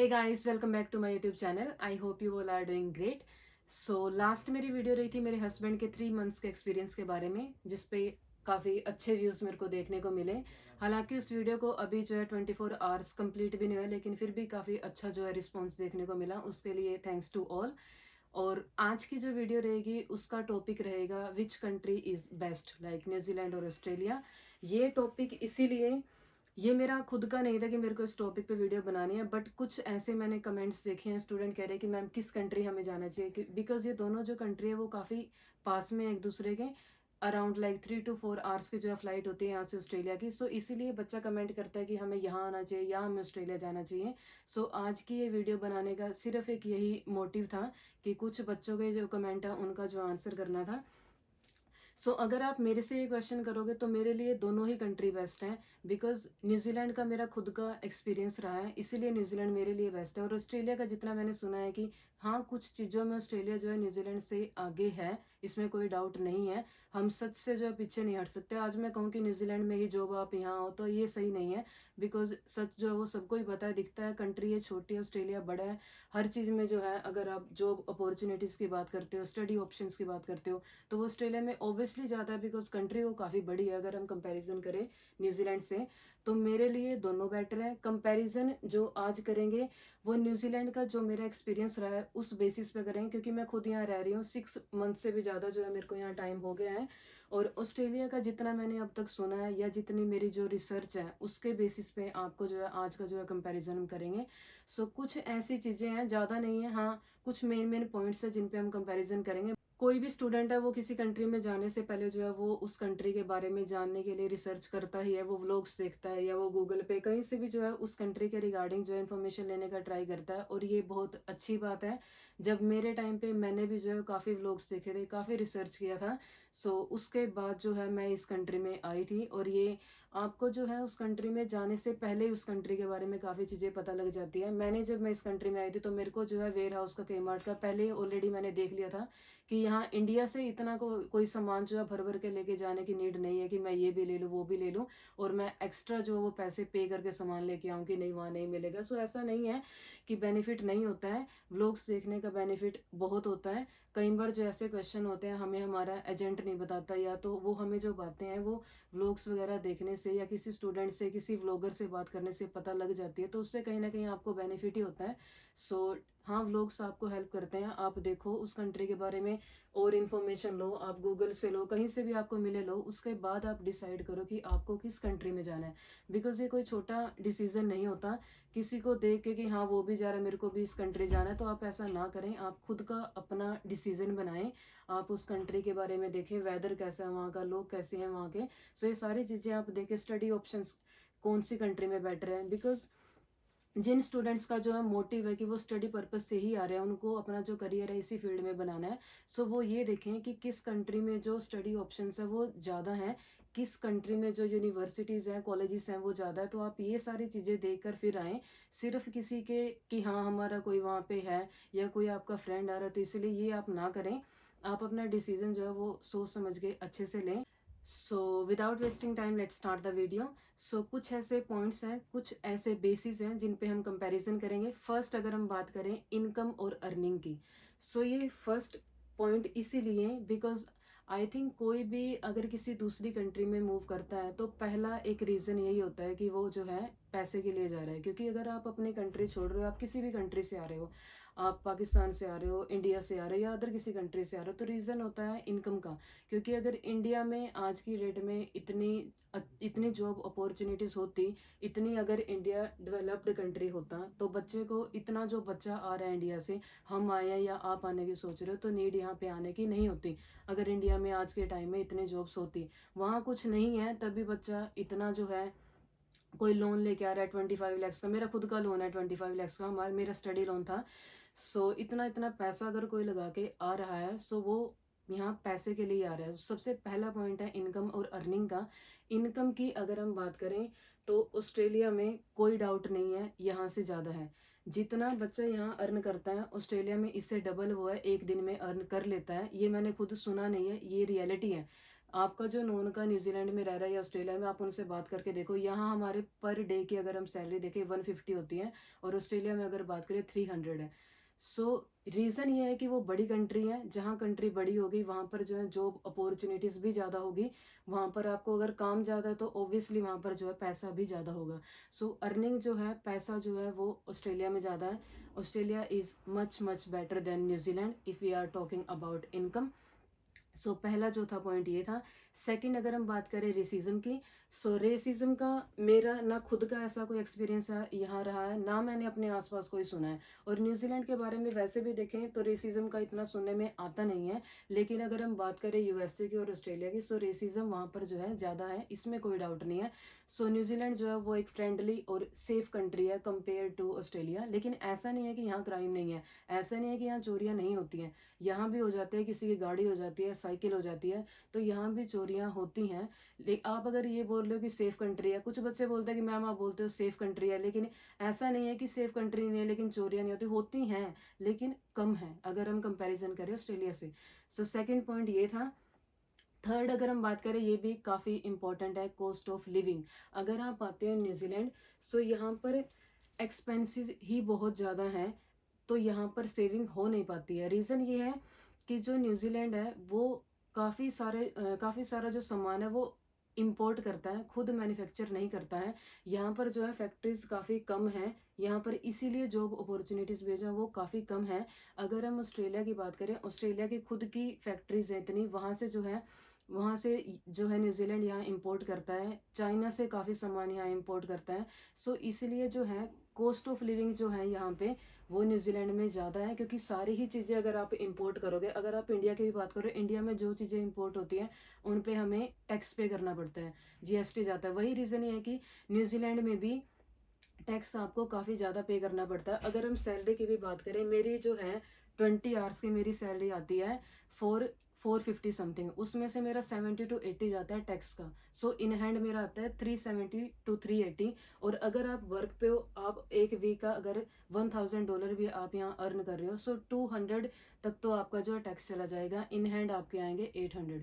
Hey guys, welcome back to my YouTube channel. I hope you all are doing great. So last मेरी video रही थी मेरे husband के 3 months के experience के बारे में, जिसपे काफ़ी अच्छे व्यूज़ मेरे को देखने को मिले। हालांकि उस वीडियो को अभी जो है 24 आवर्स कंप्लीट भी नहीं हुआ, लेकिन फिर भी काफ़ी अच्छा जो है रिस्पॉन्स देखने को मिला। उसके लिए थैंक्स टू ऑल। और आज की जो वीडियो रहेगी उसका टॉपिक रहेगा which country is best, like New Zealand और ऑस्ट्रेलिया। ये टॉपिक इसीलिए, ये मेरा खुद का नहीं था कि मेरे को इस टॉपिक पे वीडियो बनानी है, बट कुछ ऐसे मैंने कमेंट्स देखे हैं, स्टूडेंट कह रहे हैं कि मैम किस कंट्री हमें जाना चाहिए, बिकॉज ये दोनों जो कंट्री है वो काफ़ी पास में एक दूसरे के, अराउंड लाइक 3 to 4 आवर्स की जो है फ्लाइट होती है यहाँ से ऑस्ट्रेलिया की। सो इसीलिए बच्चा कमेंट करता है कि हमें यहाँ आना चाहिए या हमें ऑस्ट्रेलिया जाना चाहिए। सो आज की ये वीडियो बनाने का सिर्फ एक यही मोटिव था कि कुछ बच्चों के जो कमेंट है उनका जो आंसर करना था। अगर आप मेरे से ये क्वेश्चन करोगे तो मेरे लिए दोनों ही कंट्री बेस्ट हैं, बिकॉज न्यूजीलैंड का मेरा खुद का एक्सपीरियंस रहा है, इसीलिए न्यूजीलैंड मेरे लिए बेस्ट है। और ऑस्ट्रेलिया का जितना मैंने सुना है कि हाँ, कुछ चीज़ों में ऑस्ट्रेलिया जो है न्यूजीलैंड से आगे है, इसमें कोई डाउट नहीं है। हम सच से जो है पीछे नहीं हट सकते। आज मैं कहूँ कि न्यूजीलैंड में ही जॉब आप यहाँ हो तो ये सही नहीं है, बिकॉज सच जो है वो सबको ही पता है, दिखता है। कंट्री है छोटी है, ऑस्ट्रेलिया बड़ा है। हर चीज़ में जो है, अगर आप जॉब अपॉर्चुनिटीज़ की बात करते हो, स्टडी ऑप्शंस की बात करते हो, तो वो ऑस्ट्रेलिया में ऑब्वियसली ज़्यादा है, बिकॉज कंट्री वो काफ़ी बड़ी है। अगर हम कंपैरिजन करें न्यूजीलैंड से, तो मेरे लिए दोनों बेटर हैं। कंपैरिजन जो आज करेंगे वो न्यूजीलैंड का जो मेरा एक्सपीरियंस रहा है उस बेसिस पे करेंगे, क्योंकि मैं खुद यहाँ रह रही हूँ। 6 मंथ से भी ज़्यादा जो है मेरे को यहाँ टाइम हो गया है। और ऑस्ट्रेलिया का जितना मैंने अब तक सुना है या जितनी मेरी जो रिसर्च है उसके बेसिस पे आपको जो है आज का जो है कंपैरिजन हम करेंगे। कुछ ऐसी चीज़ें हैं, ज़्यादा नहीं है, हाँ कुछ मेन मेन पॉइंट्स है जिन पे हम कंपैरिजन करेंगे। कोई भी स्टूडेंट है वो किसी कंट्री में जाने से पहले जो है वो उस कंट्री के बारे में जानने के लिए रिसर्च करता ही है, वो व्लॉग्स देखता है या वो गूगल पे कहीं से भी जो है उस कंट्री के रिगार्डिंग जो है इन्फॉर्मेशन लेने का ट्राई करता है। और ये बहुत अच्छी बात है। जब मेरे टाइम पे मैंने भी जो है काफ़ी व्लॉग्स देखे थे, काफ़ी रिसर्च किया था। उसके बाद जो है मैं इस कंट्री में आई थी। और ये आपको जो है उस कंट्री में जाने से पहले ही उस कंट्री के बारे में काफ़ी चीज़ें पता लग जाती है। जब मैं इस कंट्री में आई थी तो मेरे को जो है वेयर हाउस का, के-मार्ट का पहले ऑलरेडी मैंने देख लिया था कि यहाँ इंडिया से इतना कोई सामान जो है भर भर के लेके जाने की नीड नहीं है कि मैं ये भी ले लूँ वो भी ले लूँ और मैं एक्स्ट्रा जो वो पैसे पे करके सामान लेके आऊँ कि नहीं वहाँ नहीं मिलेगा। ऐसा नहीं है कि बेनिफिट नहीं होता है। व्लॉग्स देखने का बेनिफिट बहुत होता है। कई बार जो ऐसे क्वेश्चन होते हैं हमें हमारा एजेंट नहीं बताता, या तो वो हमें जो बातें हैं वो व्लॉग्स वगैरह देखने से या किसी स्टूडेंट से, किसी व्लॉगर से बात करने से पता लग जाती है, तो उससे कहीं ना कहीं आपको बेनिफिट ही होता है। हाँ, व्लॉग्स आपको हेल्प करते हैं। आप देखो उस कंट्री के बारे में और इन्फॉर्मेशन लो, आप गूगल से लो, कहीं से भी आपको मिले लो, उसके बाद आप डिसाइड करो कि आपको किस कंट्री में जाना है। बिकॉज ये कोई छोटा डिसीजन नहीं होता। किसी को देख के कि हाँ वो भी जा रहा है मेरे को भी इस कंट्री जाना है, तो आप ऐसा ना करें। आप खुद का अपना डिसीजन बनाएं। आप उस कंट्री के बारे में देखें, वेदर कैसा है वहाँ का, लोग कैसे हैं वहाँ के। ये सारी चीज़ें आप देखें। स्टडी ऑप्शंस कौन सी कंट्री में बेटर है, बिकॉज जिन स्टूडेंट्स का जो है मोटिव है कि वो स्टडी पर्पस से ही आ रहे हैं, उनको अपना जो करियर है इसी फील्ड में बनाना है, वो ये देखें कि किस कंट्री में जो स्टडी ऑप्शंस है वो ज़्यादा हैं, किस कंट्री में जो यूनिवर्सिटीज़ हैं, कॉलेजेस हैं वो ज़्यादा है। तो आप ये सारी चीज़ें देखकर फिर आएँ। सिर्फ किसी के कि हाँ हमारा कोई वहाँ पे है या कोई आपका फ्रेंड आ रहा है तो इसलिए ये आप ना करें। आप अपना डिसीजन जो है वो सोच समझ के अच्छे से लें। Without wasting time let's start the video. कुछ ऐसे पॉइंट्स हैं, कुछ ऐसे बेसिस हैं जिन पे हम कंपैरिजन करेंगे। फर्स्ट अगर हम बात करें इनकम और अर्निंग की, ये फर्स्ट पॉइंट इसीलिए बिकॉज आई थिंक कोई भी अगर किसी दूसरी कंट्री में मूव करता है तो पहला एक रीज़न यही होता है कि वो जो है पैसे के लिए जा रहा है। क्योंकि अगर आप अपनी कंट्री छोड़ रहे हो, आप किसी भी कंट्री से आ रहे हो, आप पाकिस्तान से आ रहे हो, इंडिया से आ रहे हो या अदर किसी कंट्री से आ रहे हो, तो रीज़न होता है इनकम का। क्योंकि अगर इंडिया में आज की डेट में इतनी जॉब अपॉर्चुनिटीज़ होती, इतनी अगर इंडिया डेवलप्ड कंट्री होता, तो बच्चे को इतना जो बच्चा आ रहा है इंडिया से, हम आए हैं या आप आने की सोच रहे हो, तो नीड यहाँ पे आने की नहीं होती। अगर इंडिया में आज के टाइम में इतनी जॉब्स होती, वहाँ कुछ नहीं है तभी बच्चा इतना जो है, कोई लोन लेके आ रहा है 25 लाख का। मेरा खुद का लोन है 25 लाख का, मेरा स्टडी लोन था। इतना इतना पैसा अगर कोई लगा के आ रहा है, वो यहाँ पैसे के लिए आ रहा है। सबसे पहला पॉइंट है इनकम और अर्निंग का। इनकम की अगर हम बात करें तो ऑस्ट्रेलिया में कोई डाउट नहीं है यहाँ से ज़्यादा है। जितना बच्चा यहाँ अर्न करता है ऑस्ट्रेलिया में इससे डबल वो है, एक दिन में अर्न कर लेता है। ये मैंने खुद सुना नहीं है, ये रियलिटी है। आपका जो नोन का न्यूजीलैंड में रह रहा है या ऑस्ट्रेलिया में, आप उनसे बात करके देखो, यहाँ हमारे पर डे की अगर हम सैलरी देखें 150 होती है और ऑस्ट्रेलिया में अगर बात करें 300 है। सो रीज़न ये है कि वो बड़ी कंट्री है, जहाँ कंट्री बड़ी होगी वहाँ पर जो है जॉब अपॉर्चुनिटीज़ भी ज़्यादा होगी, वहाँ पर आपको अगर काम ज़्यादा है तो ओब्वियसली वहाँ पर जो है पैसा भी ज़्यादा होगा। सो अर्निंग जो है, पैसा जो है वो ऑस्ट्रेलिया में ज़्यादा है। Australia is much much better than New Zealand if we are talking about income. So पहला जो था पॉइंट ये था। सेकंड, अगर हम बात करें रेसिज्म की, सो रेसिज्म का मेरा ना खुद का ऐसा कोई एक्सपीरियंस यहाँ रहा है, ना मैंने अपने आसपास कोई सुना है। और न्यूजीलैंड के बारे में वैसे भी देखें तो रेसिज्म का इतना सुनने में आता नहीं है। लेकिन अगर हम बात करें यूएसए की और ऑस्ट्रेलिया की, सो रेसिज्म वहाँ पर जो है ज़्यादा है, इसमें कोई डाउट नहीं है। सो न्यूजीलैंड जो है वो एक फ्रेंडली और सेफ कंट्री है कंपेयर टू ऑस्ट्रेलिया। लेकिन ऐसा नहीं है कि यहाँ क्राइम नहीं है, ऐसा नहीं है कि यहाँ चोरियाँ नहीं होती हैं, यहाँ भी हो जाते हैं। किसी की गाड़ी हो जाती है, साइकिल हो जाती है, तो यहाँ भी चोरियाँ होती हैं। आप अगर ये बोल रहे हो कि सेफ कंट्री है, कुछ बच्चे बोलते हैं कि मैम आप बोलते हो सेफ कंट्री है, लेकिन ऐसा नहीं है कि सेफ कंट्री नहीं है लेकिन चोरियाँ नहीं होती, होती हैं लेकिन कम है अगर हम कंपैरिजन करें ऑस्ट्रेलिया से। सो सेकंड पॉइंट ये था। थर्ड, अगर हम बात करें, ये भी काफ़ी इंपॉर्टेंट है, कॉस्ट ऑफ लिविंग। अगर आप आते हैं न्यूजीलैंड, सो यहाँ पर एक्सपेंसेस ही बहुत ज़्यादा हैं, तो यहाँ पर सेविंग हो नहीं पाती है। रीज़न ये है कि जो न्यूजीलैंड है वो काफ़ी सारा जो सामान है वो इंपोर्ट करता है, खुद मैन्युफैक्चर नहीं करता है। यहाँ पर जो है फैक्ट्रीज़ काफ़ी कम हैं यहाँ पर, इसीलिए जॉब अपॉर्चुनिटीज़ भी जो है वो काफ़ी कम है। अगर हम ऑस्ट्रेलिया की बात करें, ऑस्ट्रेलिया की खुद की फैक्ट्रीज हैं इतनी, वहाँ से जो है न्यूजीलैंड यहाँ इंपोर्ट करता है, चाइना से काफ़ी सामान यहाँ इंपोर्ट करता है। सो इसलिए जो है कॉस्ट ऑफ लिविंग जो है यहाँ पे वो न्यूजीलैंड में ज़्यादा है, क्योंकि सारी ही चीज़ें अगर आप इंपोर्ट करोगे, अगर आप इंडिया की भी बात करो, इंडिया में जो चीज़ें इंपोर्ट होती हैं उन पे हमें टैक्स पे करना पड़ता है, जीएसटी जाता है। वही रीज़न ये है कि न्यूजीलैंड में भी टैक्स आपको काफ़ी ज़्यादा पे करना पड़ता है। अगर हम सैलरी की भी बात करें, मेरी जो है 20 आवर्स की मेरी सैलरी आती है 450 समथिंग, उसमें से मेरा 70 to 80 जाता है टैक्स का। सो इन हैंड मेरा आता है 370 to 380। और अगर आप वर्क पे हो, आप एक वीक का अगर $1000 भी आप यहाँ अर्न कर रहे हो, सो 200 तक तो आपका जो है टैक्स चला जाएगा, इन हैंड आपके आएंगे 800।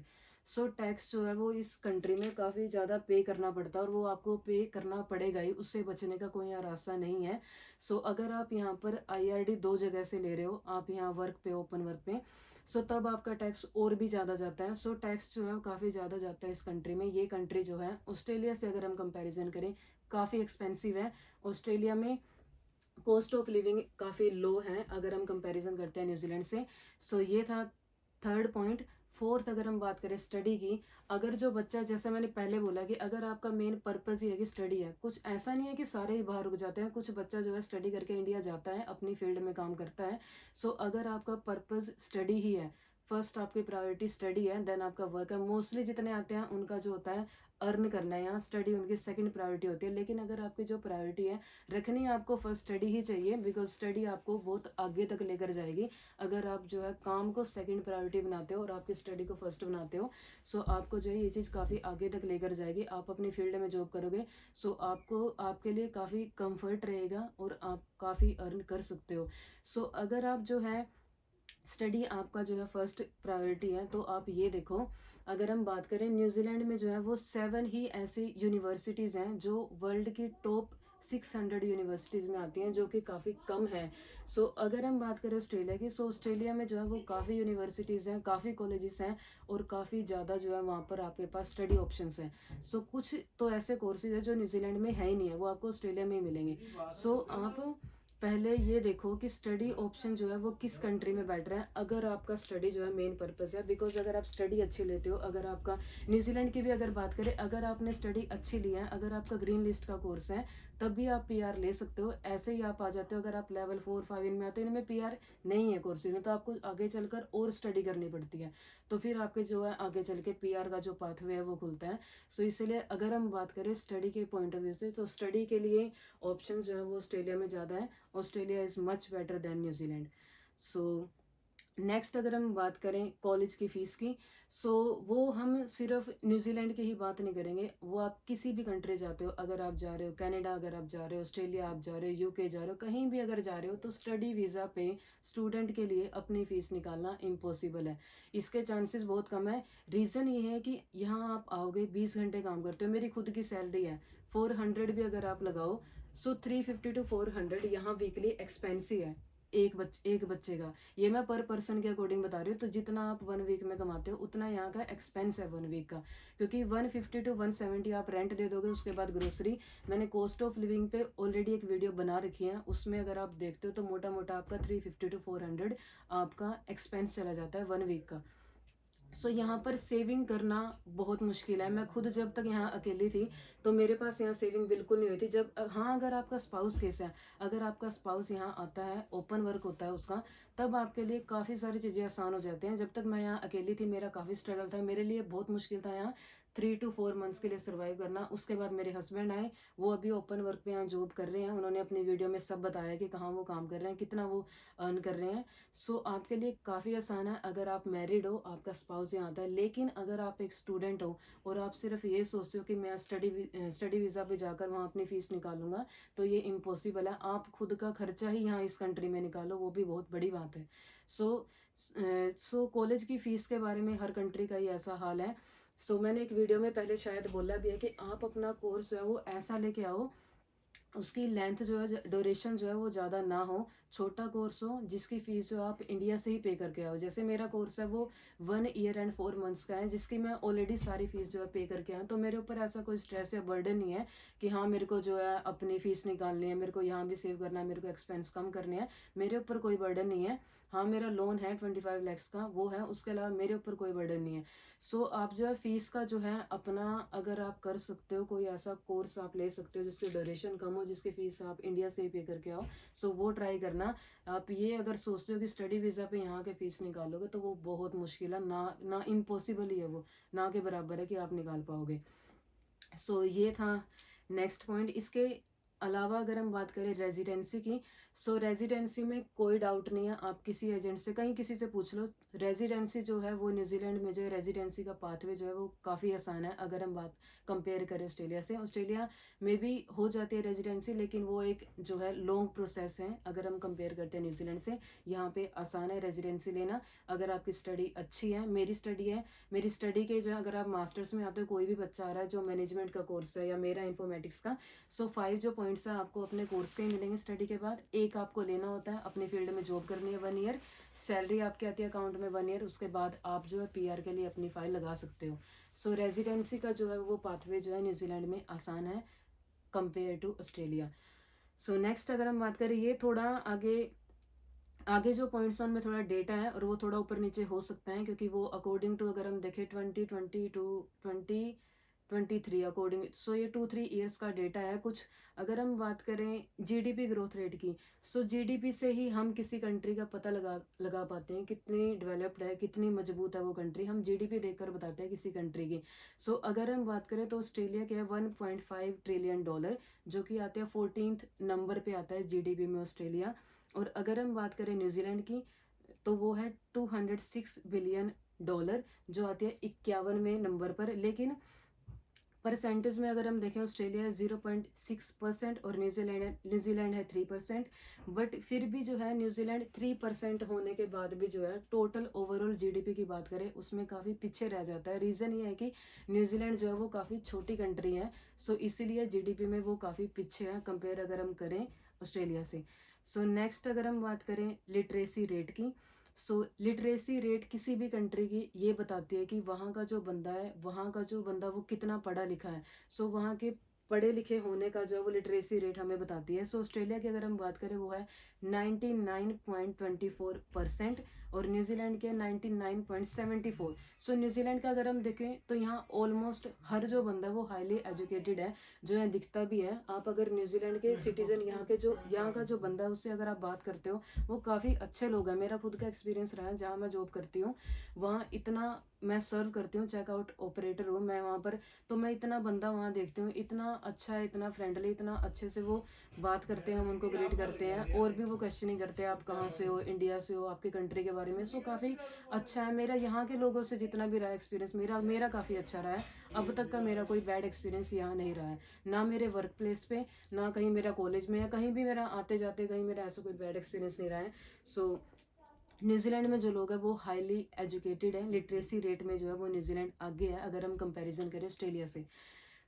सो टैक्स जो है वो इस कंट्री में काफ़ी ज़्यादा पे करना पड़ता है, और वो आपको पे करना पड़ेगा ही, उससे बचने का कोई रास्ता नहीं है। सो अगर आप यहाँ पर आईआरडी 2 जगह से ले रहे हो, आप यहाँ वर्क पे, ओपन वर्क पे, सो तब आपका टैक्स और भी ज़्यादा जाता है। सो टैक्स जो है वो काफ़ी ज़्यादा जाता है इस कंट्री में। ये कंट्री जो है ऑस्ट्रेलिया से अगर हम कंपेरिजन करें, काफ़ी एक्सपेंसिव है। ऑस्ट्रेलिया में कॉस्ट ऑफ लिविंग काफ़ी लो है अगर हम कंपैरिजन करते हैं न्यूजीलैंड से। सो ये था थर्ड पॉइंट। फोर्थ, अगर हम बात करें स्टडी की, अगर जो बच्चा, जैसे मैंने पहले बोला कि अगर आपका मेन पर्पज़ ही है कि स्टडी है, कुछ ऐसा नहीं है कि सारे ही बाहर रुक जाते हैं, कुछ बच्चा जो है स्टडी करके इंडिया जाता है, अपनी फील्ड में काम करता है। सो अगर आपका पर्पज़ स्टडी ही है, फर्स्ट आपकी प्रायोरिटी स्टडी है, देन आपका वर्क है। मोस्टली जितने आते हैं उनका जो होता है अर्न करना है, यहाँ स्टडी उनकी सेकंड प्रायोरिटी होती है। लेकिन अगर आपकी जो प्रायोरिटी है रखनी, आपको फर्स्ट स्टडी ही चाहिए, बिकॉज स्टडी आपको बहुत आगे तक लेकर जाएगी। अगर आप जो है काम को सेकंड प्रायोरिटी बनाते हो और आपकी स्टडी को फर्स्ट बनाते हो, सो आपको जो है ये चीज़ काफ़ी आगे तक लेकर जाएगी। आप अपनी फील्ड में जॉब करोगे, सो आपको, आपके लिए काफ़ी कंफर्ट रहेगा और आप काफ़ी अर्न कर सकते हो। सो अगर आप जो है स्टडी आपका जो है फर्स्ट प्रायोरिटी है, तो आप ये देखो, अगर हम बात करें न्यूजीलैंड में जो है वो 7 ही ऐसी यूनिवर्सिटीज़ हैं जो वर्ल्ड की टॉप 600 यूनिवर्सिटीज़ में आती हैं, जो कि काफ़ी कम है। सो अगर हम बात करें ऑस्ट्रेलिया की, सो ऑस्ट्रेलिया में जो है वो काफ़ी यूनिवर्सिटीज़ हैं, काफ़ी कॉलेजेस हैं, और काफ़ी ज़्यादा जो है वहाँ पर आपके पास स्टडी ऑप्शंस हैं। सो कुछ तो ऐसे कोर्सेज हैं जो न्यूजीलैंड में है ही नहीं है, वो आपको ऑस्ट्रेलिया में ही मिलेंगे। सो आप पहले ये देखो कि स्टडी ऑप्शन जो है वो किस कंट्री में बेटर है, अगर आपका स्टडी जो है मेन पर्पस है। बिकॉज अगर आप स्टडी अच्छी लेते हो, अगर आपका न्यूजीलैंड की भी अगर बात करें, अगर आपने स्टडी अच्छी ली है, अगर आपका ग्रीन लिस्ट का कोर्स है, तब भी आप पीआर ले सकते हो। ऐसे ही आप आ जाते हो, अगर आप लेवल 4-5 इनमें आते हो, इनमें पीआर नहीं है कोर्सेज में, तो आपको आगे चलकर और स्टडी करनी पड़ती है, तो फिर आपके जो है आगे चल के पीआर का जो पाथवे है वो खुलता है। सो इसलिए अगर हम बात करें स्टडी के पॉइंट ऑफ व्यू से, तो स्टडी के लिए ऑप्शन जो है वो ऑस्ट्रेलिया में ज़्यादा है। Australia is much better than New Zealand. So next अगर हम बात करें कॉलेज की फ़ीस की, सो वो हम सिर्फ न्यूजीलैंड की ही बात नहीं करेंगे, वो आप किसी भी कंट्री जाते हो, अगर आप जा रहे हो कनाडा, अगर आप जा रहे हो ऑस्ट्रेलिया, आप जा रहे हो यूके जा रहे हो, कहीं भी अगर जा रहे हो तो स्टडी वीज़ा पे स्टूडेंट के लिए अपनी फ़ीस निकालना इम्पॉसिबल है। इसके चांसेस बहुत कम है। रीज़न ये है कि यहाँ आप आओगे, 20 घंटे काम करते हो, मेरी खुद की सैलरी है 400 भी अगर आप लगाओ, सो 350 to 400 यहाँ वीकली एक्सपेंस ही है एक बच्चे का। ये मैं पर पर्सन के अकॉर्डिंग बता रही हूँ, तो जितना आप 1 वीक में कमाते हो उतना यहाँ का एक्सपेंस है 1 वीक का, क्योंकि 150 to 170 आप रेंट दे दोगे, उसके बाद ग्रोसरी। मैंने कॉस्ट ऑफ लिविंग पे ऑलरेडी एक वीडियो बना रखी है, उसमें अगर आप देखते हो तो मोटा मोटा आपका 350 to 400 आपका एक्सपेंस चला जाता है 1 वीक का। सो यहाँ पर सेविंग करना बहुत मुश्किल है। मैं खुद जब तक यहाँ अकेली थी तो मेरे पास यहाँ सेविंग बिल्कुल नहीं हुई थी। जब हाँ, अगर आपका स्पाउस केस है, अगर आपका स्पाउस यहाँ आता है, ओपन वर्क होता है उसका, तब आपके लिए काफ़ी सारी चीज़ें आसान हो जाती हैं। जब तक मैं यहाँ अकेली थी मेरा काफ़ी स्ट्रगल था, मेरे लिए बहुत मुश्किल था यहाँ 3 to 4 मंथ्स के लिए सर्वाइव करना। उसके बाद मेरे हस्बैंड आए, वो अभी ओपन वर्क पे यहाँ जॉब कर रहे हैं। उन्होंने अपनी वीडियो में सब बताया कि कहाँ वो काम कर रहे हैं, कितना वो अर्न कर रहे हैं। सो आपके लिए काफ़ी आसान है अगर आप मैरिड हो, आपका स्पाउस यहाँ आता है। लेकिन अगर आप एक स्टूडेंट हो और आप सिर्फ ये सोचते हो कि मैं स्टडी वीज़ा पे जाकर वहाँ अपनी फ़ीस निकालूंगा, तो ये इम्पॉसिबल है। आप खुद का खर्चा ही यहाँ इस कंट्री में निकालो, वो भी बहुत बड़ी बात है। सो कॉलेज की फ़ीस के बारे में हर कंट्री का ही ऐसा हाल है। मैंने एक वीडियो में पहले शायद बोला भी है कि आप अपना कोर्स जो है वो ऐसा लेके आओ, उसकी लेंथ जो है, ड्यूरेशन जो है वो ज़्यादा ना हो, छोटा कोर्स हो जिसकी फ़ीस जो आप इंडिया से ही पे करके आओ। जैसे मेरा कोर्स है वो 1 year and 4 months का है, जिसकी मैं ऑलरेडी सारी फ़ीस जो है पे करके आऊँ, तो मेरे ऊपर ऐसा कोई स्ट्रेस या बर्डन नहीं है कि हाँ मेरे को जो है अपनी फ़ीस निकालनी है, मेरे को यहाँ भी सेव करना है, मेरे को एक्सपेंस कम करने हैं, मेरे ऊपर कोई बर्डन नहीं है। हाँ, मेरा लोन है 25 lakhs का, वो है, उसके अलावा मेरे ऊपर कोई बर्डन नहीं है। आप जो है फ़ीस का जो है अपना, अगर आप कर सकते हो कोई ऐसा कोर्स आप ले सकते हो जिसकी ड्यूरेशन कम हो, जिसकी फ़ीस आप इंडिया से ही पे करके आओ, वो ट्राई करना। आप ये अगर सोचते हो कि स्टडी वीज़ा पे यहाँ के फ़ीस निकालोगे तो वो बहुत मुश्किल है, ना ना इम्पॉसिबल ही है, वो ना के बराबर है कि आप निकाल पाओगे। ये था नेक्स्ट पॉइंट। इसके अलावा अगर हम बात करें रेजिडेंसी की, रेजिडेंसी में कोई डाउट नहीं है, आप किसी एजेंट से, कहीं किसी से पूछ लो, रेजिडेंसी जो है वो न्यूजीलैंड में जो है रेजिडेंसी का पाथवे जो है वो काफ़ी आसान है। अगर हम बात कंपेयर करें ऑस्ट्रेलिया से, ऑस्ट्रेलिया में भी हो जाती है रेजिडेंसी, लेकिन वो एक जो है लॉन्ग प्रोसेस है। अगर हम कंपेयर करते हैं न्यूजीलैंड से, यहाँ पे आसान है रेजिडेंसी लेना अगर आपकी स्टडी अच्छी है। मेरी स्टडी है, मेरी स्टडी के जो है, अगर आप मास्टर्स में आते हो, कोई भी बच्चा आ रहा है जो मैनेजमेंट का कोर्स है या मेरा इंफॉर्मेटिक्स का, 5 जो पॉइंट्स हैं आपको अपने कोर्स के ही मिलेंगे स्टडी के बाद। एक आपको लेना होता है, अपनी फील्ड में जॉब करनी है 1 ईयर, सैलरी आपकी आती है अकाउंट में 1 ईयर, उसके बाद आप जो है पीआर के लिए अपनी फाइल लगा सकते हो। रेजिडेंसी का जो है वो पाथवे जो है न्यूजीलैंड में आसान है कंपेयर टू ऑस्ट्रेलिया। नेक्स्ट अगर हम बात करें, ये थोड़ा आगे आगे जो पॉइंट्स हैं उनमें थोड़ा डेटा है और वो थोड़ा ऊपर नीचे हो सकता है, क्योंकि वो अकॉर्डिंग टू, अगर हम देखें 2020 टू 2023 अकॉर्डिंग, ये 2-3 ईयर्स का डेटा है कुछ। अगर हम बात करें जीडीपी ग्रोथ रेट की, जीडीपी से ही हम किसी कंट्री का पता लगा पाते हैं कितनी डेवलप्ड है, कितनी मजबूत है वो कंट्री, हम जीडीपी देखकर बताते हैं किसी कंट्री की। अगर हम बात करें तो ऑस्ट्रेलिया के है $1.5 ट्रिलियन, जो कि आते हैं 14th नंबर पे आता है जीडीपी में ऑस्ट्रेलिया। और अगर हम बात करें न्यूजीलैंड की, तो वो है $206 बिलियन, जो आती है 51वें नंबर पर। लेकिन परसेंटेज में अगर हम देखें, ऑस्ट्रेलिया है 0.6% और न्यूजीलैंड है 3%। बट फिर भी जो है न्यूजीलैंड 3% होने के बाद भी जो है टोटल ओवरऑल जीडीपी की बात करें उसमें काफ़ी पीछे रह जाता है। रीज़न ये है कि न्यूजीलैंड जो है वो काफ़ी छोटी कंट्री है, इसीलिए जीडीपी में वो काफ़ी पीछे है कंपेयर अगर हम करें ऑस्ट्रेलिया से। नेक्स्ट अगर हम बात करें लिटरेसी रेट की, लिटरेसी रेट किसी भी कंट्री की ये बताती है कि वहाँ का जो बंदा है, वहाँ का जो बंदा वो कितना पढ़ा लिखा है। वहाँ के पढ़े लिखे होने का जो है वो लिटरेसी रेट हमें बताती है। ऑस्ट्रेलिया की अगर हम बात करें वो है 99.24% और न्यूजीलैंड के 99.74। न्यूजीलैंड का अगर हम देखें तो यहाँ ऑलमोस्ट हर जो बंदा है वो हाईली एजुकेटेड है, जो है दिखता भी है। आप अगर न्यूजीलैंड के सिटीजन, यहाँ का जो बंदा है उससे अगर आप बात करते हो, वो काफ़ी अच्छे लोग हैं। मेरा खुद का एक्सपीरियंस रहा है, जहाँ मैं जॉब करती हूँ वहाँ इतना, मैं सर्व करती हूँ, चेकआउट ऑपरेटर हूँ मैं वहाँ पर, तो मैं इतना बंदा वहाँ देखती हूँ, इतना अच्छा है, इतना फ्रेंडली, इतना अच्छे से वो बात करते हैं, हम उनको ग्रीट करते हैं और भी वो क्वेश्चनिंग करते हैं, आप कहाँ से हो, इंडिया से हो, आपकी कंट्री के बारे बारे में। सो काफ़ी अच्छा है मेरा यहाँ के लोगों से जितना भी रहा एक्सपीरियंस मेरा मेरा काफ़ी अच्छा रहा है। अब तक का मेरा कोई बैड एक्सपीरियंस यहाँ नहीं रहा है, ना मेरे वर्क प्लेस पे, ना कहीं मेरा कॉलेज में, या कहीं भी मेरा आते जाते कहीं मेरा ऐसा कोई बैड एक्सपीरियंस नहीं रहा है। सो न्यूजीलैंड में जो लोग हैं वो हाईली एजुकेटेड है, लिटरेसी रेट में जो है वो न्यूजीलैंड आगे है अगर हम कंपैरिजन करें ऑस्ट्रेलिया से।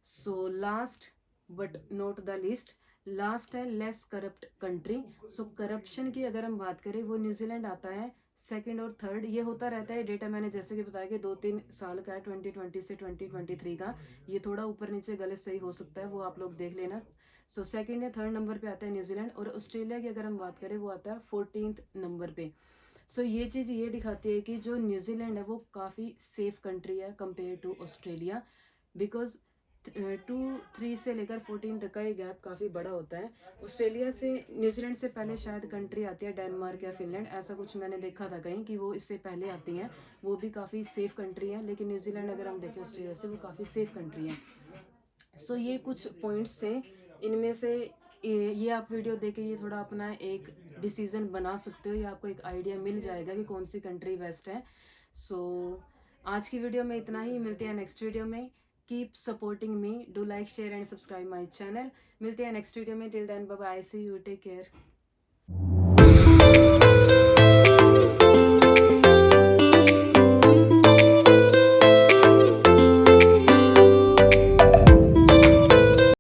So last but not the least, last है लेस करप्ट कंट्री। सो करप्शन की अगर हम बात करें वो न्यूजीलैंड आता है सेकंड और थर्ड। ये होता रहता है, डेटा मैंने जैसे कि बताया कि 2-3 साल का है, 2020 से 2023 का। ये थोड़ा ऊपर नीचे गलत सही हो सकता है, वो आप लोग देख लेना। सो सेकंड या थर्ड नंबर पे आता है न्यूजीलैंड, और ऑस्ट्रेलिया की अगर हम बात करें वो आता है 14th नंबर पे। सो ये चीज़ ये दिखाती है कि जो न्यूजीलैंड है वो काफ़ी सेफ कंट्री है कंपेयर टू ऑस्ट्रेलिया, बिकॉज 2-3 से लेकर 14 तक का ये गैप काफ़ी बड़ा होता है। ऑस्ट्रेलिया से न्यूजीलैंड से पहले शायद कंट्री आती है डेनमार्क या फिनलैंड, ऐसा कुछ मैंने देखा था कहीं कि वो इससे पहले आती हैं, वो भी काफ़ी सेफ कंट्री है। लेकिन न्यूजीलैंड अगर हम देखें ऑस्ट्रेलिया से, वो काफ़ी सेफ कंट्री है। सो ये कुछ पॉइंट्स से, इनमें से ये आप वीडियो देख के ये थोड़ा अपना एक डिसीजन बना सकते हो, या आपको एक आइडिया मिल जाएगा कि कौन सी कंट्री बेस्ट है। सो आज की वीडियो में इतना ही, मिलते हैं नेक्स्ट वीडियो में। Keep supporting me, do like share and subscribe my channel. मिलते हैं नेक्स्ट वीडियो में, till then bye bye, see you, take care.